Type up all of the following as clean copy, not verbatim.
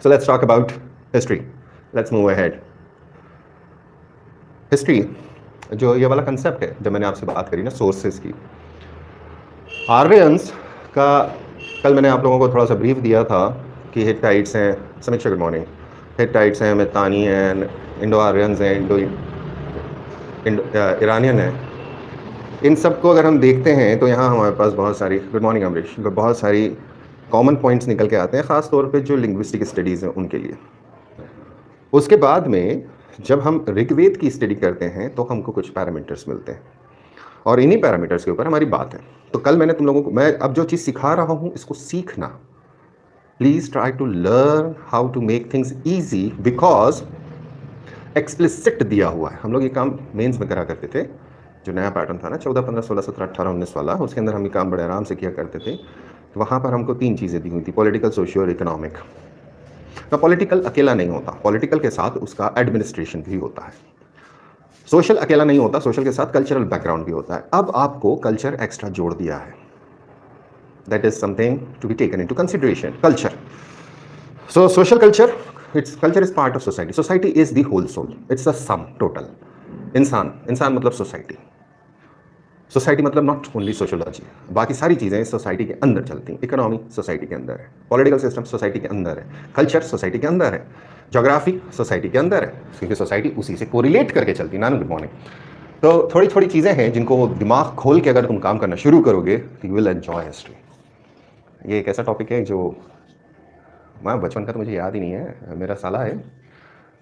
So let's talk about history. Let's move ahead. History, जो ये वाला कंसेप्ट है, जब मैंने आपसे बात करी ना सोर्सेज की, आर्यंस का कल मैंने आप लोगों को थोड़ा सा ब्रीफ दिया था कि हिटाइट्स हैं, समीक्षा गुड मॉर्निंग, हिटाइट्स हैं, मितानी हैं, इंडो आर्यंस हैं, इंडो ईरानियन हैं। इन सबको अगर हम देखते हैं तो यहाँ हमारे पास बहुत सारी, गुड मॉर्निंग अमरीश, बहुत सारी कॉमन पॉइंट्स निकल के आते हैं, ख़ास तौर पे जो लिंग्विस्टिक स्टडीज़ हैं उनके लिए। उसके बाद में जब हम ऋग्वेद की स्टडी करते हैं तो हमको कुछ पैरामीटर्स मिलते हैं और इन्हीं पैरामीटर्स के ऊपर हमारी बात है। तो कल मैंने तुम लोगों को, मैं अब जो चीज़ सिखा रहा हूँ इसको सीखना, please try to learn how to make things easy, because explicit दिया हुआ है। हम लोग ये काम मेंस में करा करते थे, जो नया पैटर्न था ना 14, 15, 16, 17, 18, 19 वाला, उसके अंदर हम ये काम बड़े आराम से किया करते थे। तो वहाँ पर हमको 3 चीज़ें दी हुई थी, पॉलिटिकल, सोशियो और इकोनॉमिक। तो पॉलिटिकल अकेला नहीं होता, पॉलिटिकल के साथ उसका एडमिनिस्ट्रेशन भी होता है। सोशल अकेला नहीं होता, सोशल के साथ कल्चरल बैकग्राउंड भी होता है। अब आपको कल्चर एक्स्ट्रा जोड़ दिया है, that is something to be taken into consideration. Culture, so social culture, it's culture is part of society. Society is the whole soul, it's the sum total. इंसान, इंसान मतलब सोसाइटी, सोसाइटी मतलब not only sociology, बाकी सारी चीज़ें society के अंदर चलती हैं। इकोनॉमी सोसाइटी के अंदर है, पॉलिटिकल सिस्टम सोसाइटी के अंदर है, कल्चर सोसाइटी के अंदर है, ज्योग्राफी सोसाइटी के अंदर है, क्योंकि सोसाइटी उसी से कोरिलेट करके चलती है। नानू गुड मॉर्निंग। तो थोड़ी थोड़ी चीज़ें हैं जिनको दिमाग खोल के अगर तुम काम करना शुरू करोगे तो यू विल एंजॉय हिस्ट्री। ये एक ऐसा टॉपिक है जो मैं बचपन का तो मुझे याद ही नहीं है, मेरा साला है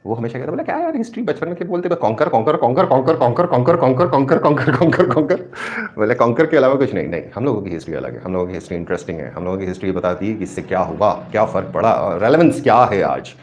वो हमेशा कहता, बोला क्या यार हिस्ट्री बचपन में क्या बोलते, conquer conquer conquer conquer conquer conquer conquer conquer conquer conquer conquer, बोले कॉन्कर के अलावा कुछ नहीं। नहीं, हम लोगों की हिस्ट्री अलग है, हम लोगों की हिस्ट्री इंटरेस्टिंग है, हम लोगों की हिस्ट्री बताती है कि इससे क्या हुआ, क्या फ़र्क पड़ा, रेलेवेंस क्या है आज।